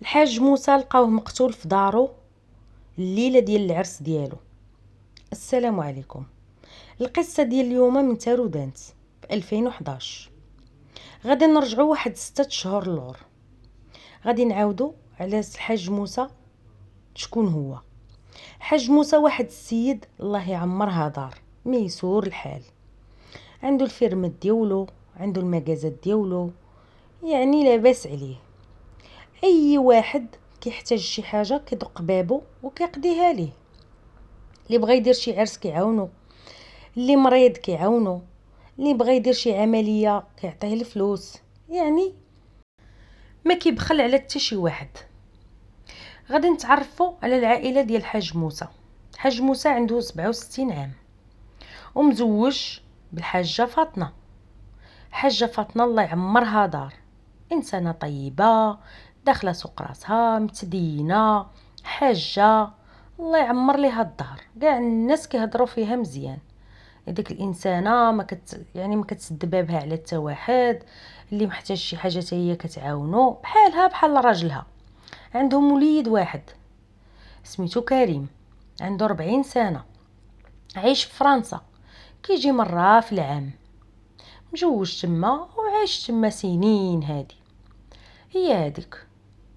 الحاج موسى لقاوه مقتول في دارو الليله ديال العرس ديالو. السلام عليكم. القصه ديال اليوم من تارو دانت في 2011. غادي نرجعوا واحد 6 شهور للور. غادي نعاودوا على الحاج موسى. شكون هو حاج موسى؟ واحد السيد الله يعمرها دار، ميسور الحال، عنده الفيرمات ديالو، عنده المجازات ديالو، يعني لاباس عليه. اي واحد كيحتاج شي حاجه كيدق بابو وكيقضيها ليه. اللي بغى يدير شي عرس كيعاونو، اللي مريض كيعاونو، اللي بغى يدير شي عمليه كيعطيه الفلوس، يعني ما كيبخل على حتى شي واحد. غادي نتعرفوا على العائله ديال الحاج موسى. الحاج موسى عنده 67 عام ومزوج بالحاجه فاطمه. حاجه فاطمه الله يعمرها دار، انسانه طيبه داخله سوق راسها، متدينه، حاجه الله يعمر ليها الدار. كاع الناس كيهضروا فيها مزيان. هذيك الانسانه ما كتسد بابها على حتى واحد. اللي محتاج شي حاجه حتى هي كتعاونو بحالها بحال راجلها. عندهم وليد واحد سميتو كريم، عنده 40 سنه، عايش في فرنسا، كيجي مره في العام، مجوج تما وعايش تما سنين. هي هذيك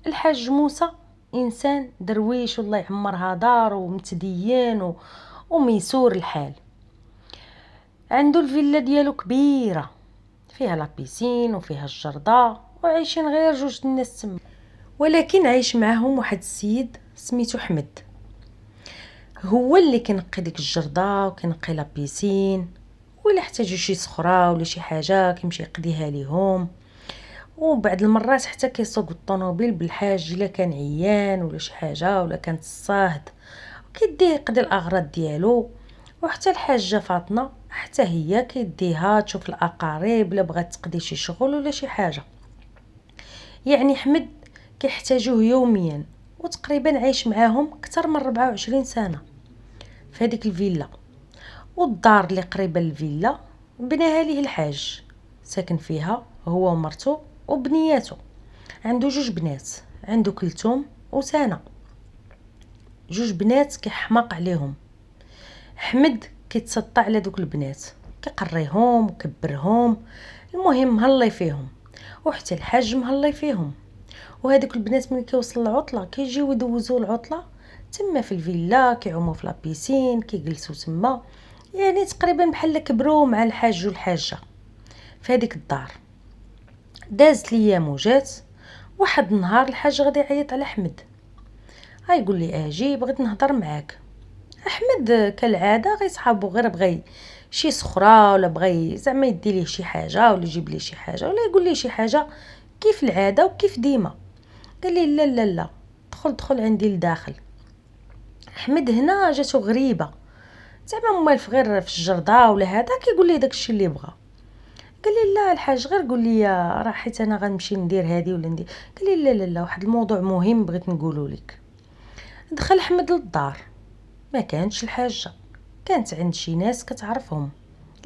الحاج موسى، انسان درويش والله يعمرها دار ومتدين وميسور الحال. عنده الفيلا ديالو كبيره، فيها لابيسين وفيها الجردة، وعايشين غير جوج الناس تما. ولكن عايش معاهم واحد السيد سميتو حمد، هو اللي كينقي ديك الجردة وكينقي لابيسين، ولا احتاجوا شي صخره ولا شي حاجه كيمشي يقضيها ليهم. وبعد المرات حتى كيسوق الطوموبيل بالحاج الا كان عيان ولا شي حاجه ولا كانت الصاهد، وكيديه يقضي الاغراض ديالو. وحتى الحاجه فاطمه حتى هي كيديها تشوف الاقارب الا بغات تقضي شي شغل ولا شي حاجه. يعني حمد كيحتاجوه يوميا، وتقريبا عايش معاهم اكثر من 24 سنه في هذيك الفيلا. والدار اللي قريبه للفيلا بناها ليه الحاج، ساكن فيها هو ومرته وبنياته. عنده جوج بنات، عنده كلثوم وسنة، جوج بنات كيحماق عليهم. حمد كيتسطع على دوك البنات، كيقريهم وكبرهم، المهم مهلي فيهم، وحتى الحاج مهلي فيهم. وهذوك البنات ملي كيوصل العطله كيجيو يدوزوا العطله تما في الفيلا، كيعوموا في لابيسين، كيجلسوا تما، يعني تقريبا بحال كبروا مع الحاج والحاجه في هذيك الدار. دازت الايام وجات واحد النهار الحاج غادي يعيط على احمد، غايقول لي اجي بغيت نهضر معاك. احمد كالعاده غيصحابو غير بغى شي صخره ولا بغى زعما يدي ليه شي حاجه ولا يجيب ليه شي حاجه ولا يقول ليه شي حاجه كيف العاده وكيف ديما. قال لي لا لا لا، دخل عندي لداخل. احمد هنا جاتو غريبه، زعما موالف غير في الجرده ولا هذا، كيقول لي داكشي اللي بغا. قال لي لا الحاج غير قول لي راه حيت انا غنمشي ندير هذه ولا ندير. قال لي لا لا لا، واحد الموضوع مهم بغيت نقوله لك. دخل احمد للدار، ما كانتش الحاجه، كانت عند شي ناس كتعرفهم،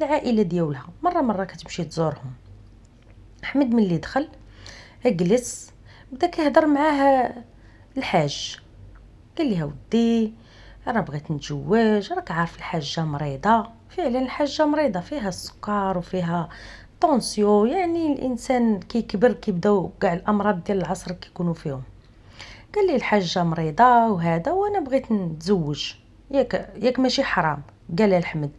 العائله ديالها مره كتمشي تزورهم. احمد ملي دخل جلس، بدا كيهضر معاه الحاج. قال لي ودي انا بغيت نتزوج، راك عارف الحاجه مريضه. فعلا الحاجه مريضه، فيها السكر وفيها طونسيو، يعني الانسان كيكبر كيبداو كاع الامراض ديال العصر كيكونوا فيهم. قال لي الحاجه مريضه وهذا، وانا بغيت نتزوج، ياك ماشي حرام؟ قال الحمد.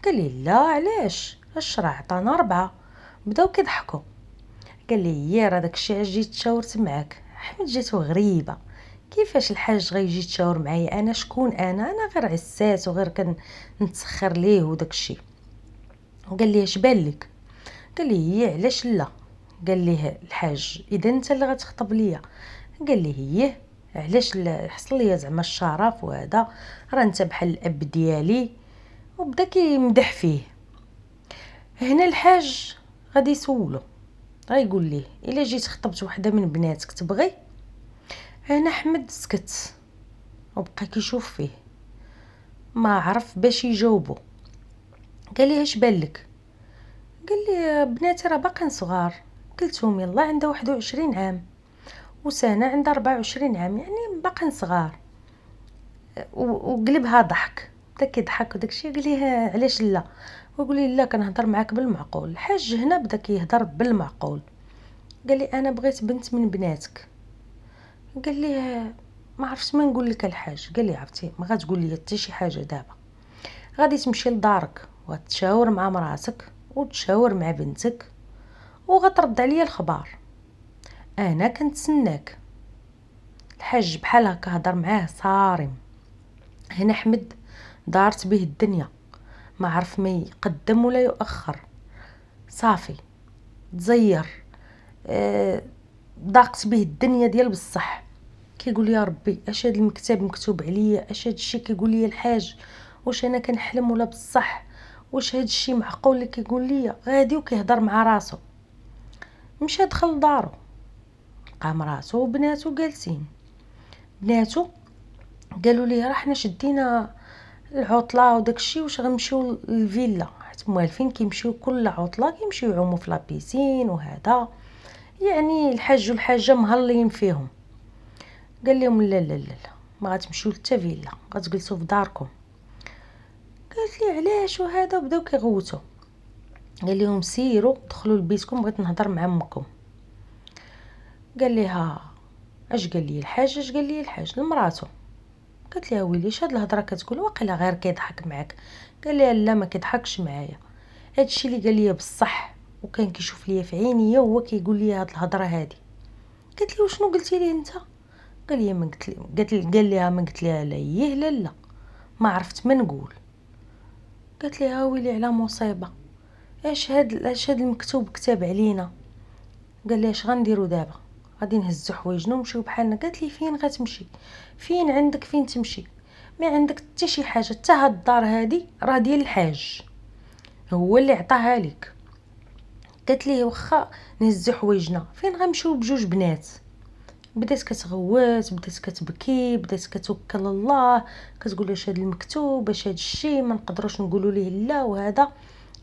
قال لي لا علاش، الشرع عطانا 4. بداو كيضحكوا. قال لي يا راه داكشي علاش جيت تشاورت معاك. احمد جاتو غريبه، كيفاش الحاج غيجي يتشاور معايا؟ انا شكون؟ انا غير عساس وغير كنتسخر ليه وداكشي. قال لي اش بان لك؟ قال لي هي علاش لا؟ قال لي الحاج اذا انت اللي غتخطب ليا. قال لي هي علاش لا، حصل لي زعما الشرف وهذا، راه انت بحال الاب ديالي. وبدا كيمدح فيه. هنا الحاج غادي يسولو، غايقول ليه الا جيت خطبت وحده من بناتك تبغي؟ هنا احمد سكت وبقى كيشوف فيه، ما عرف باش يجاوبو. قال لي اش بالك؟ قال لي بناتي راه باقين صغار، كلثوم يلا عندها 21 عام، وسنة عندها 24 عام، يعني باقا صغار. وقلبها ضحك، بدا كيضحك وداكشي. قال ليه علاش لا؟ ويقول لي لا كنهضر معاك بالمعقول. الحاج هنا بدا كيهضر بالمعقول، قال لي انا بغيت بنت من بناتك. قال لي ما عرفتش ما نقول لك الحاج. قال لي عرفتي ما غتقول لي حتى شي حاجه، دابا غادي تمشي لدارك وتشاور مع مراتك وتشاور مع بنتك وغترد عليا الخبار، انا كنتسناك. الحاج بحال هكا هضر معاه صارم. هنا حمد دارت به الدنيا، ما عرف ما يقدم ولا يؤخر، صافي تزير. ضاقت به الدنيا ديال بصح. كيقول يا ربي اش هاد المكتب مكتوب عليا؟ اش هاد الشيء كيقول لي الحاج؟ واش انا كنحلم ولا بصح؟ واش هاد الشيء معقول اللي كيقول لي؟ غادي وكيهضر مع راسو. مشى دخل لدارو، لقى مراتو وبناتو جالسين. بناتو قالوا ليه راه حنا شدينا العطله وداكشي، واش غنمشيو للفيلا؟ حيت موالفين كيمشيو كل عطله كيمشيو يعوموا في لابيسين وهذا، يعني الحاج والحاجه مهلين فيهم. قال لهم لا لا لا ما غتمشيو حتى فيلا، غتجلسوا في داركم. قالت لي علاش وهذا؟ بداو كيغوتوا. قال لهم سيروا دخلوا لبيتكم، بغيت نهضر مع امكم. قال لها اش قال لي الحاج؟ اش قال لي الحاج لمراتو؟ قالت لها ويلي اش هاد الهضره كتقول؟ واقيلا غير كيضحك معاك. قال لها لا ما كيضحكش معايا، هادشي اللي قال لي بصح، وكان كيشوف ليا في عينيا وهو كيقول لي هاد الهضره هادي. قالت لي وشنو قلتي لي انت؟ قال لي ما قال لها ما قلت لها لا ييه لا لا، ما عرفت ما نقول. قالت لي ويلي على مصيبه، اش هاد المكتوب كتاب علينا؟ قال لي اش غنديروا دابا؟ غادي نهزو حوايجنا ونمشيو بحالنا. قالت لي فين غتمشي؟ فين عندك فين تمشي؟ ما عندك حتى شي حاجه، حتى هاد الدار هادي راه ديال الحاج، هو اللي عطاها لك. قالت لي واخا نهزو حوايجنا فين غنمشيو بجوج بنات؟ بدات كتغوت، بدات كتبكي، بدات كتوكل الله، كتقول اش هاد المكتوب؟ اش هاد الشيء؟ ما نقدروش نقولوا ليه لا وهذا.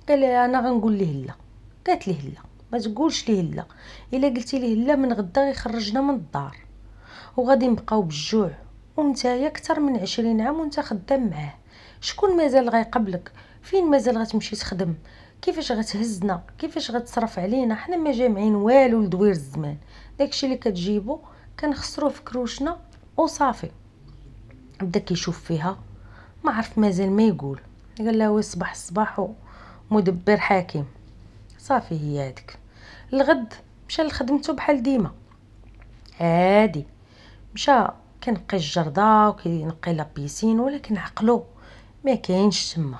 قال لي انا غنقول ليه لا. قالت ليه لا ما تقولش ليه لا، الا قلتي ليه لا من غدا يخرجنا من الدار وغادي نبقاو بالجوع، ونتايا اكثر من 20 عام وانت خدام معاه. شكون مازال غيقبلك؟ فين مازال غتمشي تخدم؟ كيفاش غتهزنا؟ كيفاش غتصرف علينا؟ حنا ما جامعين والو لدوير الزمان، داكشي اللي كتجيبو كنخسروه في كروشنا وصافي. بدا كيشوف فيها ما عرف مازال ما يقول. قال له صباح الصباح مدبر حاكم. صافي هي هذيك. الغد مشى لخدمته بحال ديما عادي، مشى كنقي الجرده وكينقي لابيسين، ولكن عقلو ما كاينش تما.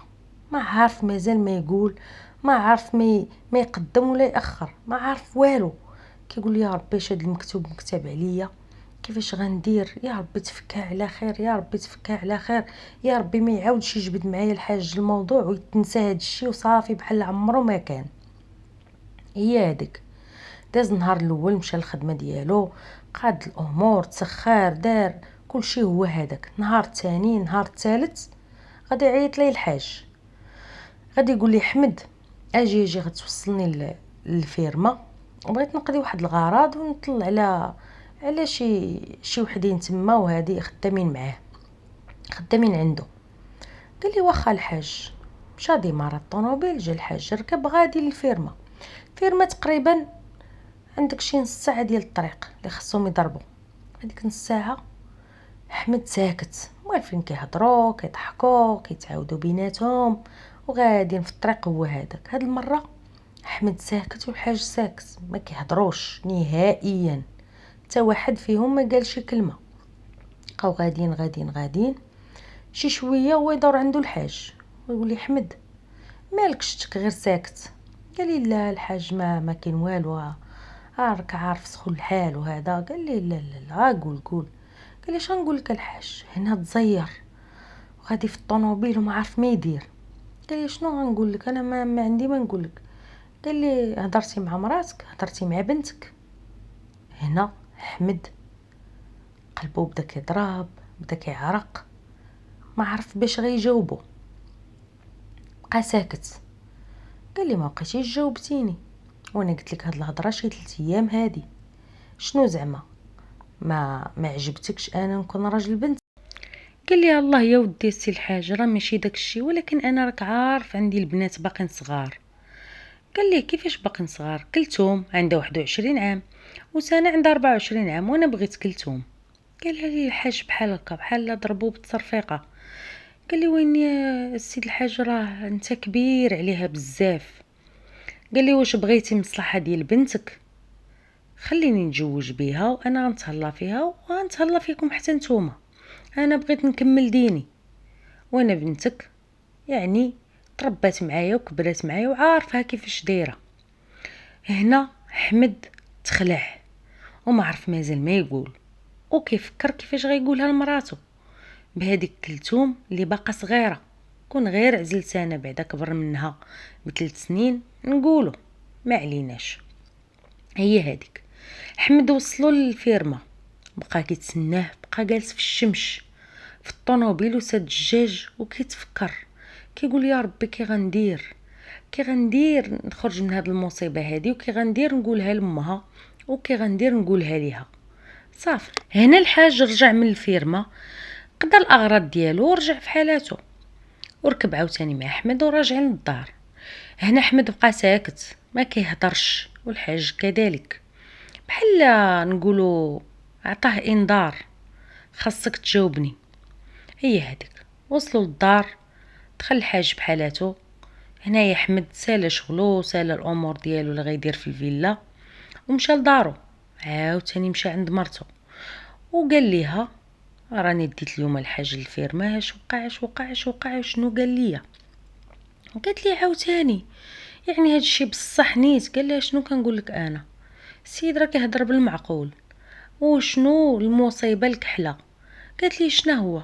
ما عارف مازال ما يقول، ما عارف ما يقدم ولا ياخر، ما عارف والو. كيقول يا ربي اش هاد المكتوب مكتب عليا؟ كيفاش غندير؟ يا ربي تفكها على خير، يا ربي تفكها على خير، يا ربي ما يعاودش يجبد معايا الحاج الموضوع ويتنسى هاد الشيء وصافي بحال عمرو ما كان. هي هذيك. داز النهار الاول مشى للخدمه ديالو، قاد الامور، تسخر، دار كلشي هو هذاك. نهار الثاني نهار الثالث غادي يعيط ليه الحاج، غادي يقول لي احمد اجي غتوصلني للفيرما، بغيت نقضي واحد الغرض ونطلع على شي وحدين تما وهادي خدامين معاه، خدامين عنده. قال لي واخا الحاج. مشى ديمار الطوموبيل، جا الحاج ركب غادي للفيرما. فيرما تقريبا عندك شي نص ساعه ديال الطريق اللي خصهم يضربوا. هذيك نص ساعه احمد ساكت، موالفين كيهضروا كيضحكوا كيتعاودوا بيناتهم وغاديين في الطريق. هو هذاك هاد المره احمد ساكت والحاج ساكت، ما كيهضروش نهائيا، حتى واحد فيهم ما قال شي كلمه. بقاو غاديين غاديين غاديين شي شويه هو يدور عنده الحاج ويقول لي احمد مالك شتك غير ساكت؟ قال لي لا الحاج ما كاين والو، راك عارف سخون الحال وهذا. قال لي لا لا لا قول. قال لي شنو نقول لك الحاج؟ هنا تزير وغادي في الطوموبيل وما عارف ما يدير. قال لي شنو غنقول لك؟ انا ما عندي ما نقول لك. قال لي هضرتي مع مراتك؟ هضرتي مع بنتك؟ هنا احمد قلبه بدا كيضرب، بدا كيعرق، ما عرف باش غيجاوبو، بقى ساكت. قال لي ما بقيتيش جاوبتيني، وانا قلت لك هاد الهضره شي 3 ايام هادي. شنو زعما ما عجبتكش انا نكون راجل بنت؟ قال لي الله يا ودي السي الحاج، راه ماشي داكشي، ولكن انا راك عارف عندي البنات باقين صغار. قال لي كيفاش باقين صغار؟ كلثوم عندها 21 عام وسنة عندها 24 عام وانا بغيت كلثوم. قالها لي الحاج بحال هكا بحال ضربوه بالتصرفيقه. قال لي وين يا السيد الحاج، راه انت كبير عليها بزاف. قال لي واش بغيتي مصلحه ديال بنتك خليني نتزوج بيها وانا غنتهلا فيها وغنتهلا فيكم حتى نتوما. انا بغيت نكمل ديني وانا بنتك، يعني تربات معايا وكبرات معايا وعارفها كيفاش دايره. هنا حمد تخلع وما عرف مازال ما يقول، وكيفكر كيفاش غيقولها لمراتو بهذيك كلثوم اللي باقا صغيره. كون غير عزلت انا بعدا كبر منها ب3 سنين نقولوا ما عليناش. هي هذيك حمد وصلوا للفيرما، بقى كيتسناه، بقى جالس في الشمس في الطوموبيل وساد الدجاج وكيتفكر، كيقول يا ربي كي غندير نخرج من هاد المصيبه هادي، وكي غندير نقولها لامها، وكي غندير نقولها ليها. صافي هنا الحاج رجع من الفيرما، قضى الاغراض ديالو ورجع في حالاته، وركب عاوتاني مع احمد وراجعين للدار. هنا احمد بقى ساكت ما كيهضرش، والحاج كذلك، بحال نقولوا عطاه انذار، خاصك تجاوبني. هي هذيك وصلوا للدار، دخل الحاج بحالاته. هنايا احمد سال شغلو سال الامور ديالو اللي غيدير في الفيلا ومشى لدارو. عاوتاني مشى عند مرته وقال ليها راني ديت اليوم الحاج للفيرما، اش وقع شنو قال ليا. قالت لي عاوتاني يعني هادشي بصح نيت. قال لها شنو كنقول لك انا، السيد راه كيهضر بالمعقول، وشنو المصيبه الكحله؟ قالت لي شنو هو؟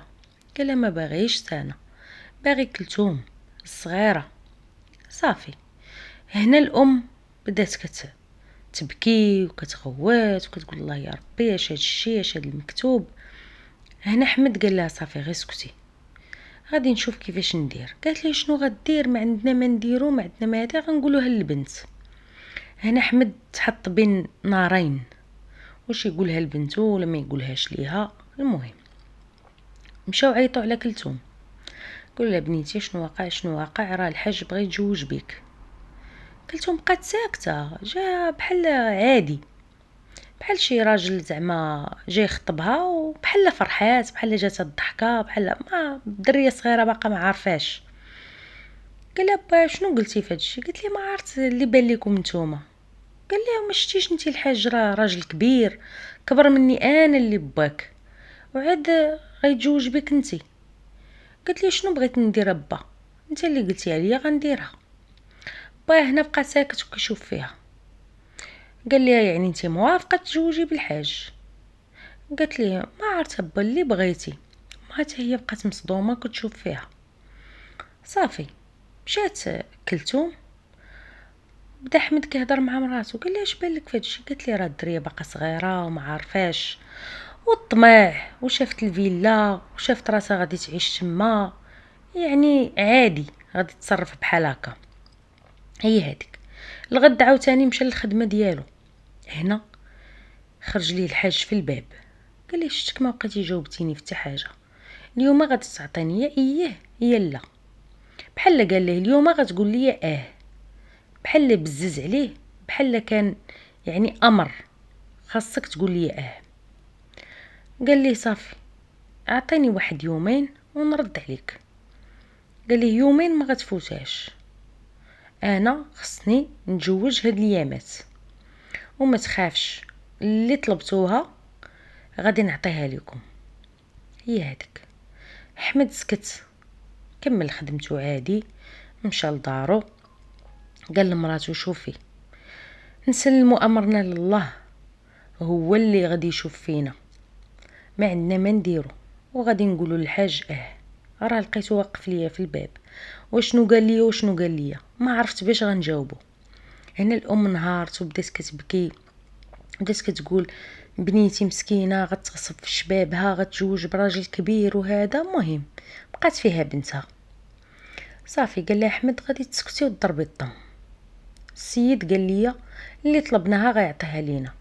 قال لها ما باغيش انا، باغي كلثوم الصغيره. صافي هنا الام بدات تبكي وكتغوات وكتقول الله يا ربي اش هادشي، اش هاد المكتوب. هنا احمد قال لها صافي غير سكتي، غادي نشوف كيفاش ندير. قالت لي شنو غدير؟ ما عندنا ما نديرو، ما عندنا ما هذا، غنقولوها للبنت. هنا احمد تحط بين نارين، واش يقولها لبنته ولا ما يقولهاش ليها. المهم مشاو عيطوا على كلثوم، قول لها بنيتي شنو واقع، راه الحاج بغى يتزوج بك. كلثوم بقات ساكته، جا بحال عادي، بحال شي راجل زعما جاي يخطبها، وبحال فرحات، بحال جاتها الضحكه، بحال ما الدريه صغيره باقا ما عارفاش. قال لها با شنو قلتي فهادشي؟ قلت لي ما عرفت اللي بان لكم نتوما. قال لها ما شتيش انت الحاج راه راجل كبير، كبر مني انا اللي باك، وعاد غيتزوج بك انتي. قلت لي شنو بغيت ندير با، انت اللي قلتي عليا غنديرها. با هنا بقى ساكت وكيشوف فيها. قال لي يعني انت موافقه تزوجي بالحاج؟ قالت لي ما عرفت با اللي بغيتي. ما حتى هي بقات مصدومه كتشوف فيها. صافي مشات كلثوم، بدا احمد كيهضر مع مراته. قال لي اش بان لك فهادشي؟ قالت لي راه الدريه باقا صغيره وما عارفاش، والطمع، وشافت الفيلا وشافت راسها غادي تعيش تما، يعني عادي غادي تصرف بحال هكا. هي هذيك الغد عاوتاني مشى للخدمه ديالو. هنا خرج ليه الحاج في الباب، قال لي شتك ما بقيتي جاوبتيني في حتى حاجه، اليوم غادي تعطيني يا ايه يا لا. بحال قال ليه اليوم غتقول لي بحال بزز عليه، بحال كان يعني امر خاصك تقول لي قال لي صافي اعطيني واحد يومين ونرد عليك. قال لي يومين ما غتفوتاش، انا خصني نتزوج هاد الايامات، وما تخافش اللي طلبتوها غادي نعطيها لكم. هي هذيك احمد سكت، كمل خدمته عادي، مشى لدارو. قال لمراتو شوفي نسلموا امرنا لله، هو اللي غادي يشوف فينا، ما عندنا ما نديرو، وغادي نقولوا للحاج راه لقيتو واقف ليا في الباب، وشنو قال ليا ما عرفت باش غنجاوبو. هنا الام انهارت وبدات كتبكي، بدات كتقول بنيتي مسكينه غتغصب في شبابها، غتزوج براجل كبير وهذا. مهم بقات فيها بنتها. صافي قال لها احمد غادي تسكتي وتضربي الطم، السيد قال لي اللي طلبناها غيعطيها لينا.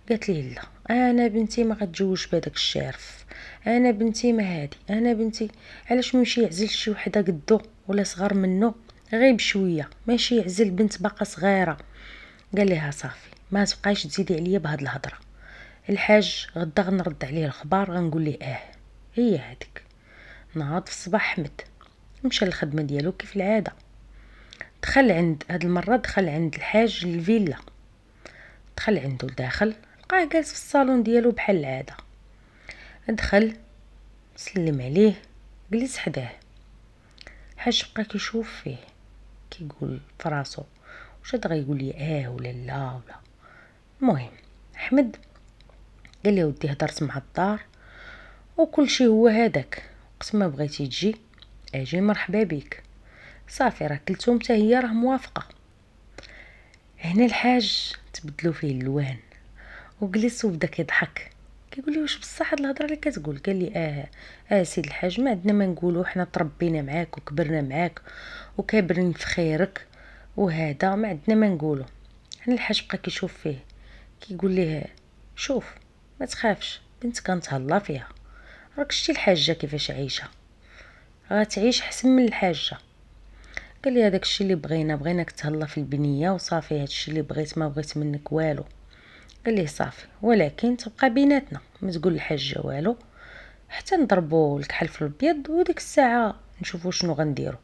قالت لي لا انا بنتي ما غتجوجش بهداك الشارف، انا بنتي ما هادي، انا بنتي علاش ميمشي يعزل شي وحده قدو ولا صغر منه غير بشويه، ماشي يعزل بنت باقا صغيره. قال لها صافي ما تبقايش تزيدي عليا بهاد الهضره، الحاج غدا غنرد عليه الخبار غنقول ليه هي هذيك. نهار في الصباح حمد مشى للخدمه ديالو كيف العاده، دخل عند هاد المره دخل عند الحاج للفيلا، دخل عنده داخل لقاه جالس في الصالون ديالو بحال العاده. دخل سلم عليه جلس حداه. الحاج بقى كيشوف فيه كيقول فراسو واش هذا غيقول لي ولا لا ولا. المهم احمد قال لي ودي هضرت مع الدار وكل شيء هو هذاك، وقت ما بغيتي تجي اجي مرحبا بك، صافي راه كلتهم حتى هي راه موافقه. هنا الحاج تبدلوا فيه اللوان وجلس وبدا كيضحك، كيقول لي واش بصح هاد الهضره اللي كتقول؟ قال لي سيد الحاج ما عندنا ما نقولوا، حنا تربينا معاك وكبرنا معاك وكابرين في خيرك وهذا ما عندنا ما نقولوا. هنا الحاج بقى كيشوف فيه كيقول ليه شوف ما تخافش بنتك غنتهلا فيها، راك شتي الحاجه كيفاش عايشه، غتعيش حسن من الحاجه. قال لي هذاك الشيء اللي بغيناك تهلا في البنيه وصافي، هذا الشيء اللي بغيت ما بغيت منك والو. قال لي صافي ولكن تبقى بيناتنا ما تقول الحاجه والو حتى نضربوا الكحل في الابيض وديك الساعه نشوفوا شنو غنديروا،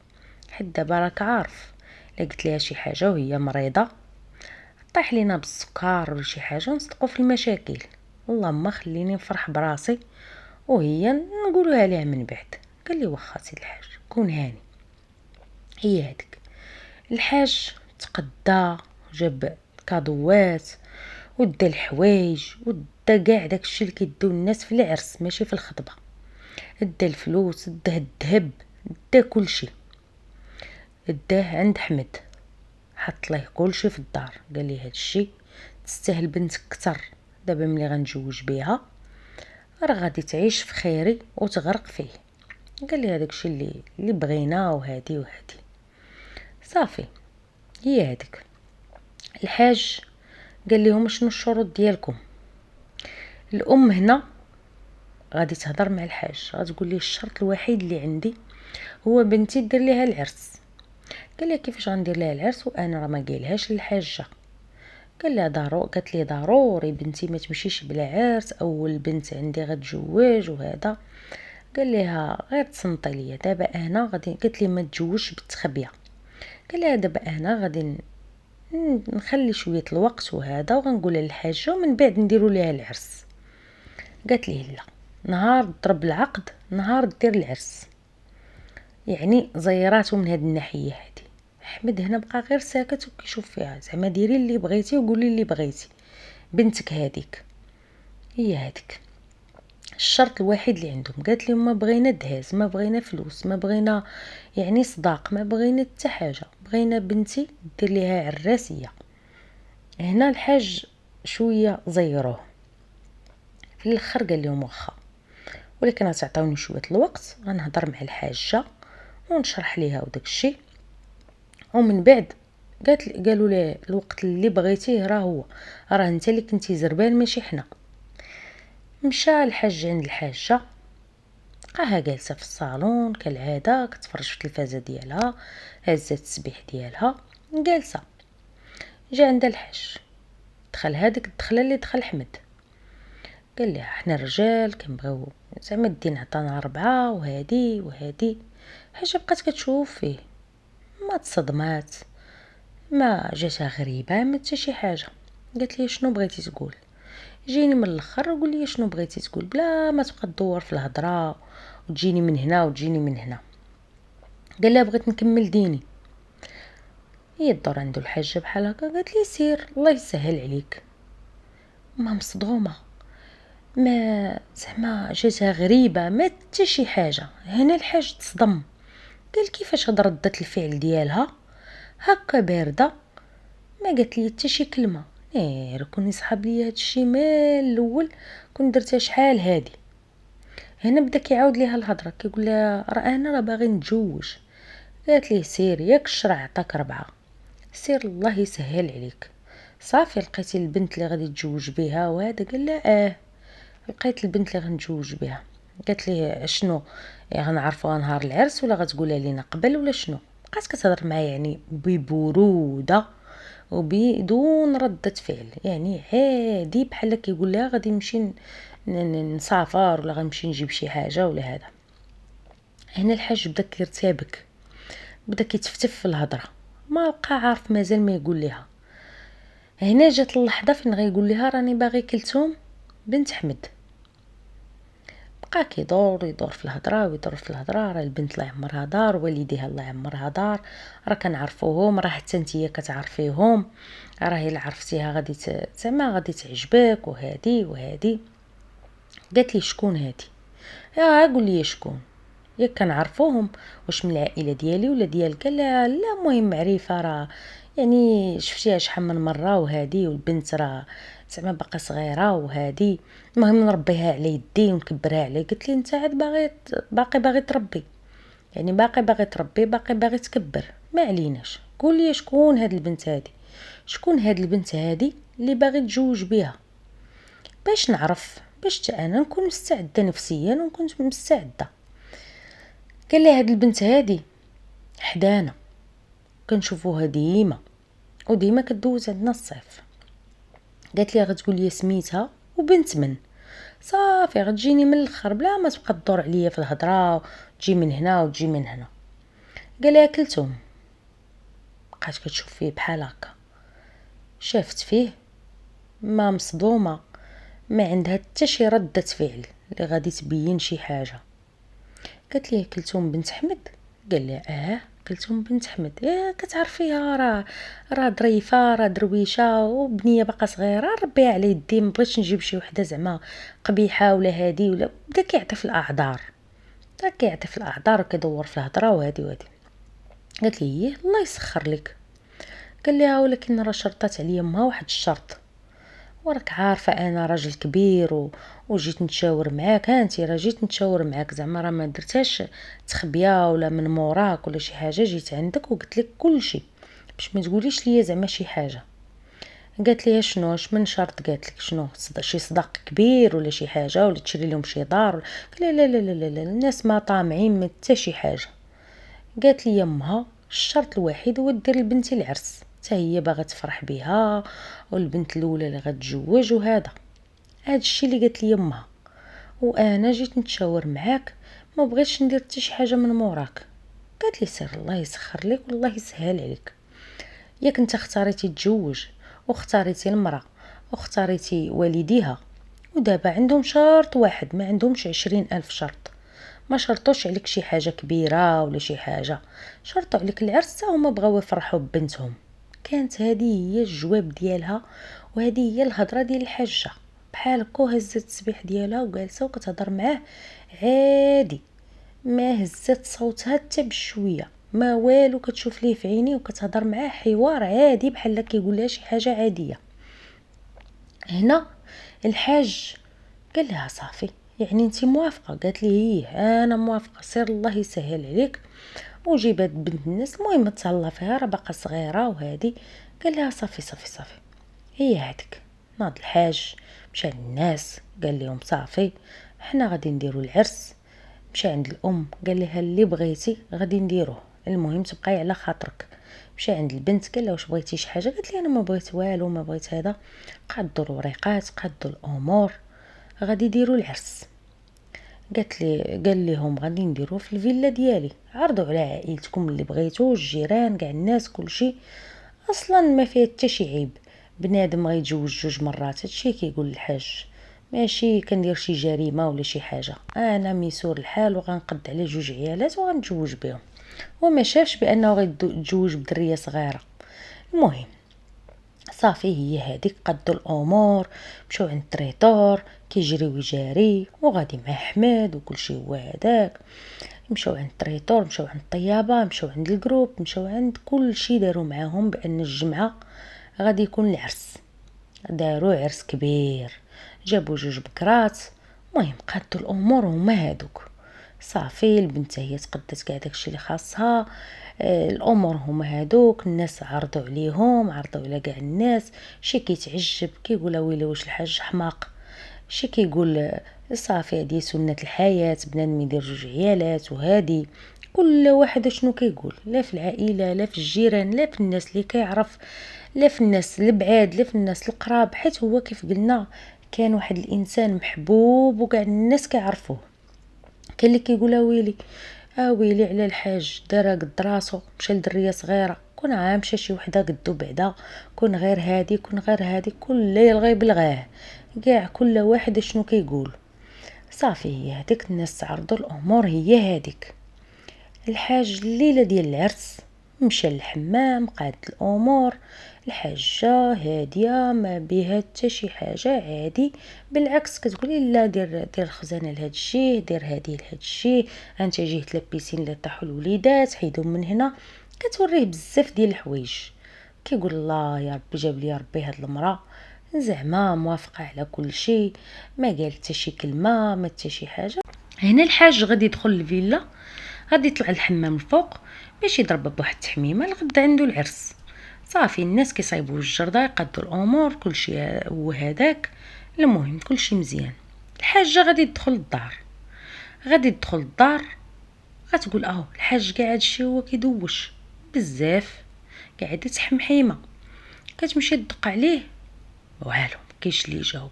حيت دابا راك عارف الا قلت ليها شي حاجه وهي مريضه طيح لينا بالسكر ولا شي حاجه ونصدقوا في المشاكل. اللهم خليني نفرح براسي وهي نقولوها ليها من بعد. قال لي واخا سيد الحاج كون هاني. هي هذيك الحاج تقدى وجاب كادوات ودا الحوايج ودا كاع داكشي اللي كيديو الناس في العرس ماشي في الخطبه، دا الفلوس دا الذهب دا كلشي، داه عند حمد حط ليه كلشي في الدار. قال لي هادشي تستاهل بنتك كتر، دابا ملي غنجوج بيها راه غادي تعيش في خيري وتغرق فيه. قال لي هذاك اللي بغينا وهادي صافي. هي هذيك الحاج قال لهم شنو الشروط ديالكم؟ الام هنا غادي تهضر مع الحاج غتقول ليه الشرط الوحيد اللي عندي هو بنتي دير ليها العرس. قال لها كيفاش غندير ليها العرس وانا راه ما قايلهاش للحاجه؟ قال لها قالت لي ضروري بنتي ما تمشيش بلا عرس، اول بنت عندي غتجوج وهذا. قال لها غير تصنتي ليا دابا انا غادي، قالت لي ما تجوجش بالتخبيه. قال لها دابا انا غادي نخلي شويه الوقت وهذا وغنقول للحاجه ومن بعد نديروا ليها العرس. قالت لي لا، نهار ضرب العقد نهار دير العرس، يعني زيراته من هاد الناحيه هادي. احمد هنا بقى غير ساكت وكيشوف فيها، زعما ديري اللي بغيتي وقولي اللي بغيتي، بنتك هذيك هي هذيك. الشرط الوحيد اللي عندهم قالت لهم ما بغينا دهاز، ما بغينا فلوس، ما بغينا يعني صداق، ما بغينا حتى حاجه، بغينا بنتي دير ليها عراسيه. هنا الحاج شويه زيروه، في الاخر قال لهم واخا ولكن تعطوني شويه الوقت غنهضر مع الحاجه ونشرح ليها وداك الشيء ومن بعد قالوا لي الوقت اللي بغيتيه راه انت اللي كنتي زربان ماشي حنا. مشى الحاج عند الحاجه لقاها جالسه في الصالون كالعاده كتفرج في التلفازه ديالها، هزت التسبيح ديالها جالسه. جا عند الحاج دخل هذيك الدخله اللي دخل حمد، قال لها حنا الرجال كنبغيو زعما الدين عطانا 4 وهادي. حاجه بقات كتشوف فيه ما تصدمات، ما جاتها غريبه ما حتى شي حاجه. قالت لي شنو بغيتي تقول؟ جيني من الاخر وقول لي شنو بغيتي تقول بلا ما تبقى تدور في الهضره وتجيني من هنا وتجيني من هنا. قال لها بغيت نكمل ديني. هي الدور عنده الحاجه بحال هكا قالت لي سير الله يسهل عليك. ما مصدومه، ما زعما جاتها غريبه ما حتى شي حاجه. هنا الحاج تصدم، قال كيفاش هاد ردة الفعل ديالها هكا بارده، ما قالت لي حتى شي كلمه. كون يصحاب لي هادشي من الاول كون درتها شحال هادي. هنا بدا كيعاود ليها الهضره كيقول لها انا باغي نتزوج. قالت ليه سير ياك الشرع عطاك 4، سير الله يسهل عليك. صافي لقيتي البنت اللي غادي تزوج بها وهذا؟ قال لها لقيت البنت اللي غنتزوج بها. قالت ليه شنو غنعرفوها نهار العرس ولا غتقولها لينا قبل ولا شنو؟ بقات كتهضر معاه يعني ببروده وبدون ردة فعل، يعني عادي بحال كيقول لها غادي نمشي نسافر ولا غنمشي نجيب شي حاجه ولا هذا. هنا الحاج بدا كيرتبك، بدا كيتفتف في الهضره، ما بقى عارف مازال ما يقول لها. هنا جات اللحظه فين غيقول لها راني باغي كلثوم بنت حمد. بقى يدور في الهضره ويدور في الهضره، راه البنت الله يعمرها دار، والديها الله يعمرها دار، راه كنعرفوهم، راه حتى نتيا كتعرفيهم، راه الا عرفتيها غادي زعما غادي تعجبك وهادي وهادي. قالت لي شكون هادي؟ قول لي شكون، ياك كنعرفوهم، واش من العائله ديالي ولا ديالك؟ قال لا مهم معرفه، راه يعني شفتيها شحال من مره وهادي، والبنت راه زعما باقا صغيره وهادي، المهم نربيها على يدي ونكبرها علي. قلت لي انت عاد باقي تربي، يعني باقي تربي، باقي تكبر، ما عليناش. قول لي شكون هاد البنت هادي، شكون هاد البنت هادي اللي باغي تزوج بها، باش نعرف، باش حتى انا نكون مستعده نفسيا ونكون مستعده. قال لي هاد البنت هادي حدانا، كنشوفوها ديما وديما كدوز عندنا الصيف. قالت لي غتقول لي سميتها وبنت من، صافي غتجيني من الاخر بلا ما تبقى تدور عليا في الهضره، تجي من هنا وتجي من هنا. قال لي كلثوم. بقات كتشوف فيه بحال هكا، شافت فيه ما مصدومه، ما عندها حتى شي رده فعل اللي غادي تبين شي حاجه. قالت لي كلثوم بنت حمد؟ قال لي كلثوم بنت حمد، كتعرفيها، راه ظريفه، راه درويشه وبنيه باقا صغيره، ربيها على يدي، ما بغيتش نجيب شي وحده زعما قبيحه ولا هادي ولا. بدا كيعطي في الاعذار، وكيدور في الهضره وهادي. قالت لي الله يسخر لك. قال لها ولكن راه شرطات عليا امها واحد الشرط، وراك عارفه انا راجل كبير وجيت نتشاور معاك، انت راه جيت نتشاور معاك، زعما راه ما درتهاش تخبيه ولا من موراك ولا شي حاجه، جيت عندك وقلت لك كل شيء باش ما تقوليش ليا زعما شي حاجه. قالت لي شنو اش من شرط؟ قالت لك شنو شي صداق كبير ولا شي حاجه ولا تشري لهم شي دار؟ قال لا لا لا لا, لا. الناس ما طامعين ما حتى شي حاجه. قالت لي امها الشرط الوحيد هو دير لبنتي العرس، حتى هي باغا تفرح بها، والبنت الاولى اللي غتزوج وهذا. هذا الشيء اللي قالت لي امها، وانا جيت نتشاور معاك، ما بغيتش ندير حتى شي حاجه من موراك. قالت لي سير الله يسخر لك والله يسهل عليك، ياك انت اختاريتي تتزوج واختاريتي المراه واختاريتي والديها، ودابا عندهم شرط واحد، ما عندهمش 20,000 شرط، ما شرطوش عليك شي حاجه كبيره ولا شي حاجه، شرطوا عليك العرس، هما بغاو يفرحوا ببنتهم. كانت هذه هي الجواب ديالها، وهذه هي الهضره ديال الحاجه، بحال هكا هزت التسبيح ديالها وجالسه وكتهضر معاه عادي، ما هزت صوتها حتى بشويه، ما والو، كتشوف ليه في عينيه وكتهضر معاه حوار عادي بحال كيقول لها شي حاجه عاديه. هنا الحاج قال لها صافي، يعني انت موافقه؟ قالت لي انا موافقه، سير الله يسهل عليك وجيب هاد بنت الناس، المهم تهلا فيها، راه باقا صغيره وهادي. قال لها صافي صافي صافي، هي هاديك. ناض الحاج مشى للناس قال لهم صافي حنا غادي نديرو العرس. مشى عند الام قال لها اللي بغيتي غادي نديروه، المهم تبقاي على خاطرك. مشى عند البنت قال لها واش بغيتي شي حاجه؟ قالت لي انا ما بغيت والو، ما بغيت هذا. قادوا الوريقات، قادوا الامور، غادي يديروا العرس. قال لهم غادي نديروه في الفيلا ديالي، عرضوا على عائلتكم اللي بغيتو، الجيران كاع الناس كلشي، اصلا ما فيه حتى شي عيب، بنادم غيتزوج 2 مرات، هادشي كيقول الحاج، ماشي كندير شي جريمه ولا شي حاجه، انا ميسور الحال وغنقد على 2 عيالات وغنتزوج بهم. وما شافش بانه غيتزوج بدريه صغيره. المهم صافي هي هذيك، قدوا الامور، مشاو عند التريطور كيجري ويجاري وغادي مع احمد وكل شيء هو هذاك. مشاو عند التريطور، مشاو عند الطيابه، مشاو عند الجروب، مشاو عند كل شيء، داروا معاهم بان الجمعه غادي يكون العرس. داروا عرس كبير، جابوا 2 بكرات، المهم قادوا الامور هما هادوك. صافي البنت هي تقدت كاع داكشي اللي خاصها، الامور هما هادوك. الناس عرضوا عليهم، عرضوا على كاع الناس، شي كيتعجب كيقول ويلي واش الحاج حماق، شي كيقول صافي هذه سنة الحياة، بنادم يدير 2 عيالات. وهذه كل واحد شنو كيقول، لا في العائلة لا في الجيران لا في الناس اللي كيعرف لا في الناس البعاد لا في الناس القراب. حيت هو كيف قلنا كان واحد الانسان محبوب وكاع الناس كيعرفوه. كاين اللي كيقول ويلي ويلي على الحاج دار قد راسو، مشى لدريه صغيره، كون عام مشى شي وحده قدو بعدا، كون غير هادي كون غير هادي، كل يلغي بلغاه كاع كل واحد شنو كيقول. صافي هي هذيك الناس تعرضوا الامور هي هذيك. الحاج الليله ديال العرس مشى للحمام، قادت الامور، الحاجه هاديه ما بها حتى شي حاجه، عادي. بالعكس كتقولي لا دير الخزانه لهاد الشيء، دير هذه لهاد الشيء، انت جيه تلبسين اللي طاحوا الوليدات، حيدهم من هنا. كتوريه بزاف ديال الحوايج. كيقول الله يا ربي جاب لي ربي هاد المراه، زعما موافقه على كل شيء، ما قال حتى شي كلمه، ما حتى شي حاجه. هنا الحاج غادي يدخل الفيلا، غادي يطلع الحمام الفوق باش يضرب بواحد التحميمه لغدا عنده العرس. صافي الناس كيصايبوا الجرده، يقادوا الامور كلشي هو هذاك. المهم كلشي مزيان. الحاجه غادي تدخل الدار، غتقول الحاج قاعد هادشي هو كيدوش بزاف، قاعد يتحمحيمه. كتمشي تدق عليه، والو كاينش اللي يجاوب.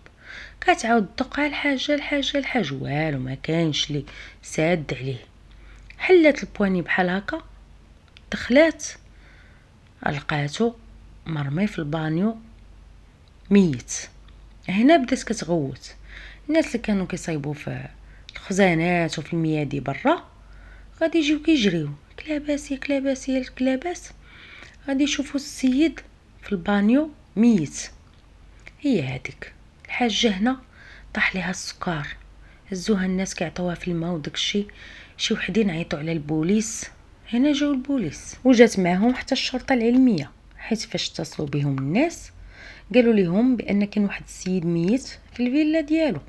كتعاود تدق على الحاج، والو ما كاينش اللي ساد عليه. حلات البواني بحال هكا، دخلات لقاتو مرمي في البانيو ميت. هنا بدات كتغوت. الناس اللي كانوا كيصايبوا في الخزانات وفي الميادي برا غادي يجيو كيجريو، كلاباس يا كلاباس يا الكلاباس، غادي يشوفوا السيد في البانيو ميت. هي هذيك الحاجه هنا طاح ليها السكر، هزوها الناس كيعطوها في الماء وداكشي. شي وحدين عيطوا على البوليس، هنا جاو البوليس وجات معهم حتى الشرطه العلميه. حيت فاش اتصلوا بهم الناس قالوا لهم بان كاين واحد السيد ميت في الفيلا ديالو.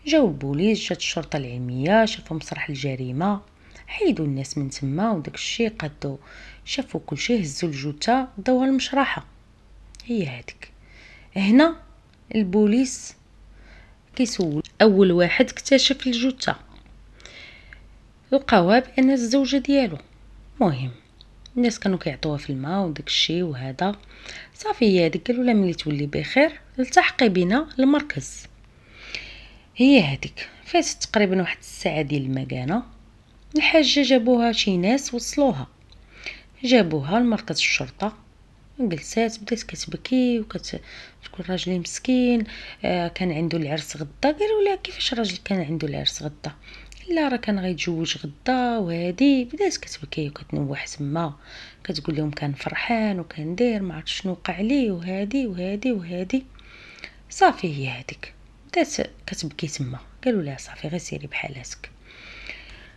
جاو البوليس، جات الشرطه العلميه، شافوا مسرح الجريمه، حيدوا الناس من تما وداكشي، قادوا شافوا كلشي، هزوا الجثه داوها المشرحه. هي هذيك. هنا البوليس كيسول اول واحد اكتشف الجثه، لقاوها بان الزوجه ديالو. مهم الناس كانوا كيعطوها في الماء وداكشي وهذا. صافي هي هذيك. قالوا لها ملي تولي بخير التحقي بنا المركز. هي هذيك. فاتت تقريبا واحد الساعه ديال المكانه، الحاجه جابوها شي ناس وصلوها، جابوها لمركز الشرطه. جلسات بدات كتبكي وكتقول راجلي مسكين كان عنده العرس غدا. قالوا لها كيفاش راجل كان عنده العرس غدا؟ لا راه كان غيتزوج غدا. وهذه بدات كتبكي وكتنوح تما، كتقول لهم كان فرحان وكان داير ما عرفت شنو وقع ليه وهذه. صافي هي هذيك بدات كتبكي تما. قالوا لها صافي غير سيري بحالاتك.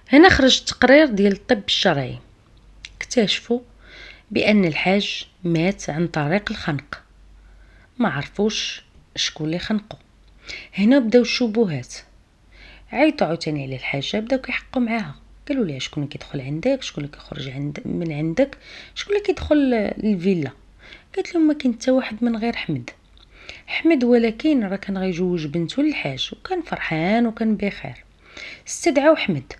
هنا خرج التقرير ديال الطب الشرعي، اكتشفوا بان الحاج مات عن طريق الخنق، ما عرفوش شكون اللي خنقه. هنا بداو الشبهات، عيطوا عاوتاني على الحاجه، بداو كيحقوا معاها. قالوا لها شكون اللي كيدخل عندك، شكون اللي كيخرج من عندك، شكون اللي كيدخل للفيلا؟ قالت لهم ما كاين حتى واحد من غير حمد ولكن راه كان غيجوج بنته للحاج وكان فرحان وكان بخير. استدعوا حمد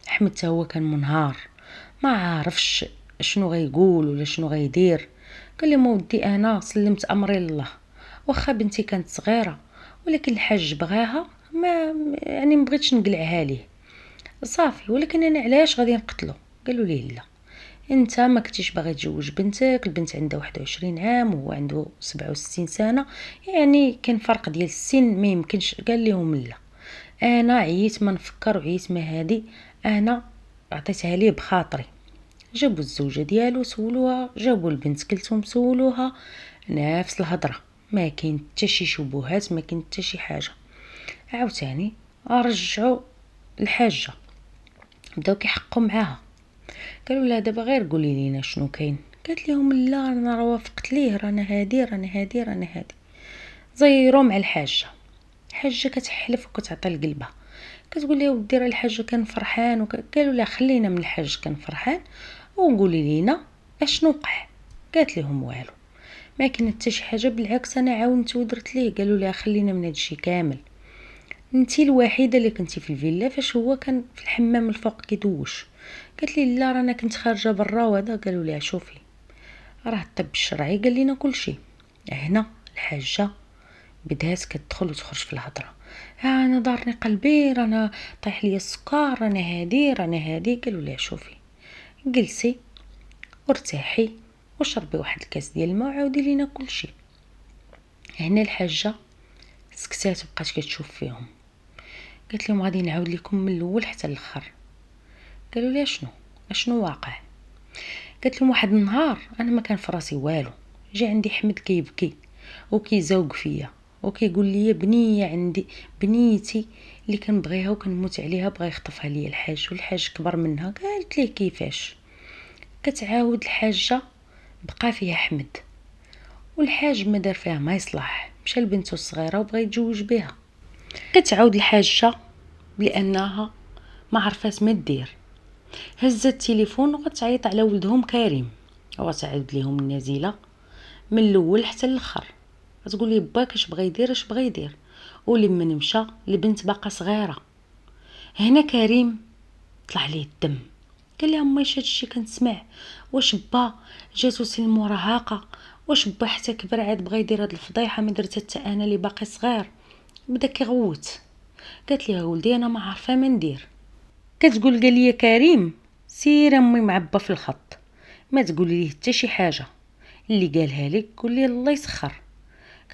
حتى هو كان منهار، ما عارفش شنو غيقول ولا شنو غيدير. قال لي ودي انا سلمت امري لله، واخا بنتي كانت صغيره ولكن الحاج بغاها، ما يعني مبغيتش نقلعها ليه صافي، ولكن انا علاش غادي نقتلو؟ قالوا ليه لا، انت ما كنتيش باغي تزوج بنتك، البنت عندها 21 عام وهو عنده 67 سنه، يعني كاين فرق ديال السن ما يمكنش. قال لهم لا، انا عييت ما نفكر وعييت ما هادي، انا عطيتها ليه بخاطري. جابوا الزوجه ديالو سولوها، جابوا البنت كلثوم سولوها، نفس الهضره، ما كاين حتى شي شبهات، ما كاين حتى شي حاجه. عاوتاني رجعوا الحاجه، بداو كيحقوا معاها. قالوا لها دابا غير قولي لينا شنو كاين. قالت لهم لا انا راه وافقت ليه، رانا هادي. زيروا مع الحاجه كتحلف وكتعطي القلبه، كتقول لي ودي راه الحاج كان فرحان قالوا لها خلينا من الحاج كان فرحان، وقولي لينا اشنو وقع. قالت لهم والو، ما كاين حتى شي حاجه، بالعكس انا عاونت ودرت ليه. قالوا لها خلينا من هادشي كامل، انتي الوحيده اللي كنتي في الفيلا فاش هو كان في الحمام الفوق كيدوش. قالت لي لا رانا كنت خارجه برا وهذا. قالوا لها شوفي راه الطب الشرعي قال لنا كل شيء. هنا الحاجه بدات كتدخل وتخرج في الهضره، انا دارني قلبي، رانا طايح لي السكر، رانا هادي. قالوا لها شوفي جلسي وارتاحي وشربي واحد الكاس ديال الماء وعاودي لينا كل شيء. هنا الحاجه سكتات وبقات كتشوف فيهم. قالت لهم غادي نعاود لكم من الاول حتى الاخر. قالوا لها شنو واقع؟ قالت لهم واحد النهار انا ما كان في راسي والو، جا عندي حمد كيبكي وكيزوق فيا وكيقول لي بنيه عندي، بنيتي اللي كنبغيها وكنموت عليها بغا يخطفها لي الحاج، والحاج كبر منها. قالت ليه كيفاش؟ كتعاود الحاجه بقى فيها حمد، والحاج ما دار فيها ما يصلح، مشى لبنته الصغيره وبغى يتزوج بها. كتعاود الحاجه لانها ما عرفات ما دير، هزت التليفون وغتعيط على ولدهم كريم وغتعاود ليهم النازله من الاول حتى الاخر. غتقول لي باك اش بغى يدير اش بغى يدير. ولما مشى البنت باقا صغيره. هنا كريم طلع ليه الدم، قال لها امي هادشي كنسمع، واش با جاتو سن المراهقه، واش با حتى كبر عاد بغى يدير هاد الفضيحه ما درت حتى انا اللي باقي صغير. بدا كيغوت. قالت لي ولدي انا ما عارفه ما ندير. كتقول قال لي كريم سير امي معبى في الخط، ما تقولي ليه حتى شي حاجه، اللي قالها لك قول لي الله يسخر.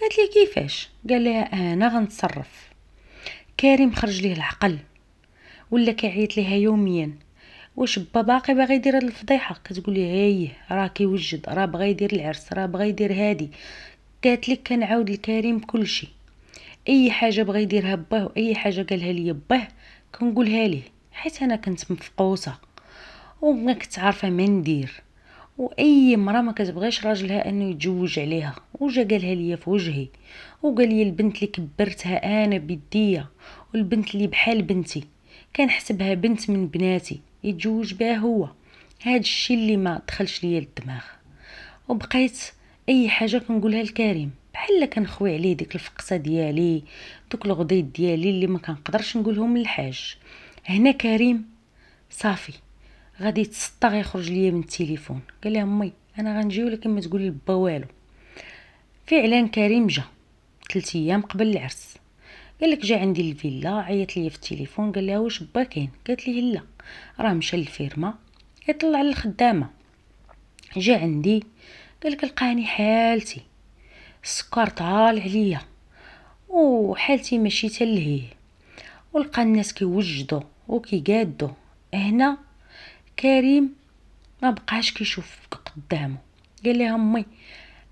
قالت لي كيفاش؟ قال لها انا غنتصرف. كريم خرج ليه العقل ولا كيعيط ليها يوميا، واش با باقي باغي يدير هاد الفضيحه؟ كتقول لي هايه راه كيوجد، راه بغى يدير العرس، راه بغى يدير هادي. قالت لك كنعاود لكريم كل شيء، اي حاجه بغى يديرها باه واي حاجه قالها لي باه كنقولها ليه، حيت انا كنت مفقوسه وما كنت عارفه ما ندير. واي مرة ما كتبغيش راجلها انه يتزوج عليها، وجا قالها لي في وجهي، وقال لي البنت اللي كبرتها انا بيديا والبنت اللي بحال بنتي كنحسبها بنت من بناتي يتزوج بها هو. هاد الشيء اللي ما دخلش ليا الدماغ، وبقيت اي حاجه كنقولها لكريم بحال كنخوي عليه ديك الفقصه ديالي، دوك الغضيض ديالي اللي ما كنقدرش نقولهم للحاج. هنا كريم صافي غادي يتسطى يخرج ليا من التليفون. قال لها امي انا غنجي ولكن ما تقولي لبا والو. فعلا كريم جا 3 ايام قبل العرس. قال لك جا عندي الفيلا، عيط ليا في التليفون قال لها واش با كاين؟ قالت لي لا راه مشى للفيرما يطلع على الخدامه. جا عندي قال لك لقاني حالتي السكر طال عليا وحالتي ماشي تلهيه، ولقى الناس كيوجدوا وكيقادوا. هنا كريم ما بقاش كيشوف قدامه. قال لها امي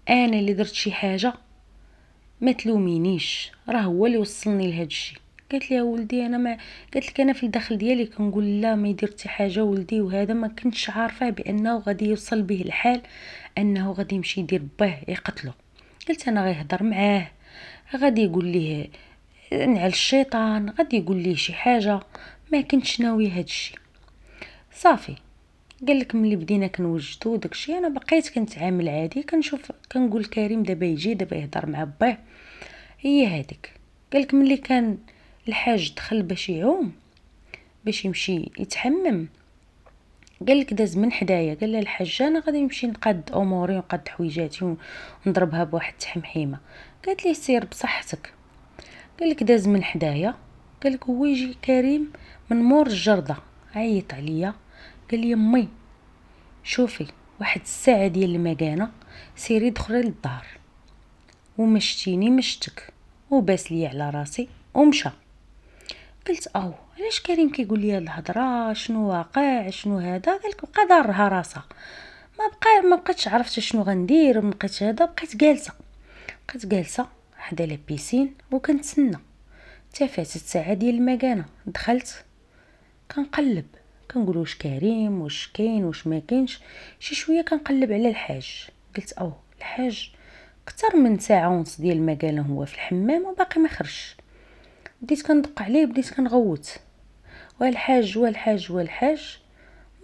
انا اللي درت شي حاجه ما تلومينيش، راه هو اللي وصلني لهذا الشيء. قالت لي ولدي انا ما قالت لك انا في الداخل ديالي كنقول لا ما درتي حاجه ولدي، وهذا ما كنتش عارفه بانه غادي يوصل به الحال انه غادي يمشي يدير باه يقتله. قلت انا غيهضر معاه غادي يقول ليه نعل الشيطان، غادي يقول ليه شي حاجه، ما كنتش ناوي هذا الشيء. صافي قال لك ملي بدينا كنوجدو داكشي انا بقيت كنتعامل عادي، كنشوف كنقول كريم دابا يجي دابا يهضر مع باه هي هذيك. قال لك ملي كان الحاج دخل باش يعوم باش يمشي يتحمم، قال لك داز من حدايا قال لها الحاجه انا غادي نمشي نقاد اموري ونقاد حويجاتي ونضربها بواحد التحمحيمه. قالت لي سير بصحتك. قال لك داز من حدايا، قال لك هو يجي كريم من مور الجرده عيط عليا قال لي امي شوفي واحد الساعه ديال المكانه سيري دخلي للدار، ومشتيني مشتك وباس لي على راسي ومشى. قلت او علاش كريم كيقول لي هاد الهضره؟ شنو واقع؟ شنو هذا؟ قالك بقى دارها راسها، ما بقيتش عرفت شنو غندير، ما بقيتش هذا، بقيت جالسه حدا لا بيسين وكنتسنى. تفاتت ساعه ديال المكانه دخلت كنقلب كنقول واش كريم واش كاين واش ما كاينش. شي شويه كنقلب على الحاج، قلت او الحاج اكثر من ساعه ونص ديال المكانه هو في الحمام وباقي ما خرجش. بديت كندق عليه بديت كنغوت والحاج والحاج والحاج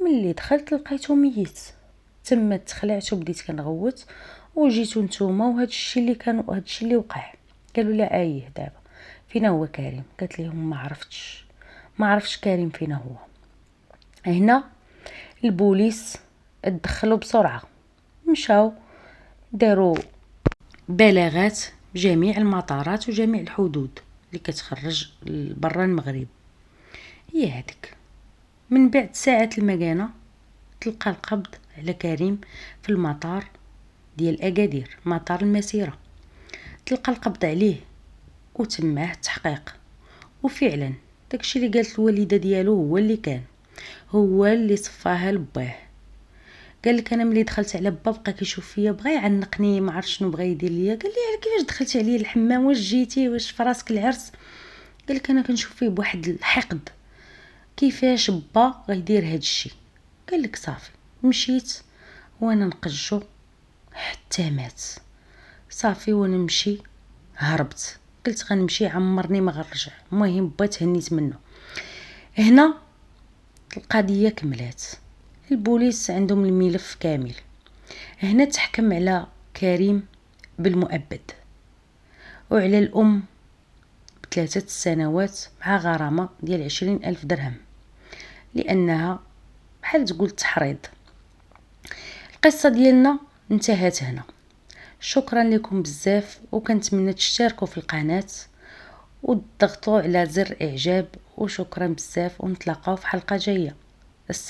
ملي دخلت لقيتو ميت. تما تخلعت وبديت كنغوت وجيتو نتوما وهادشي اللي وقع. قالوا لا دابا فين هو كريم؟ قالت لهم ما عرفتش كريم فين هو. هنا البوليس اتدخلوا بسرعه، مشاو داروا بلاغات بجميع المطارات وجميع الحدود اللي كتخرج برا المغرب. هي هذيك من بعد ساعات المكانه تلقى القبض على كريم في المطار ديال اكادير، مطار المسيره. تلقى القبض عليه وتماه التحقيق. وفعلا داكشي اللي قالت الوالده ديالو هو اللي صفاها لباه. قال لك انا ملي دخلت على با بقى كيشوف فيا، بغى يعنقني، ما عرف شنو بغى يدير ليا. قال لي كيفاش دخلتي عليا الحمام؟ واش جيتي؟ واش فراسك العرس؟ قال لك انا كنشوف فيه بواحد الحقد، كيفاش با غيدير هاد الشيء؟ قال لك صافي مشيت وانا نقجو حتى مات. صافي وانا نمشي هربت، قلت غنمشي عمرني ما غنرجع. المهم با تهنيت منه. هنا القضيه كملات، البوليس عندهم الملف كامل. هنا تحكم على كريم بالمؤبد وعلى الام ب3 سنوات مع غرامه ديال 20,000 درهم، لانها بحال تقول تحريض. القصه ديالنا انتهت هنا. شكرا لكم بزاف، وكنتمنى تشتركوا في القناه وتضغطوا على زر اعجاب. وشكرا بزاف، ونتلاقاو في حلقه جايه. السلام.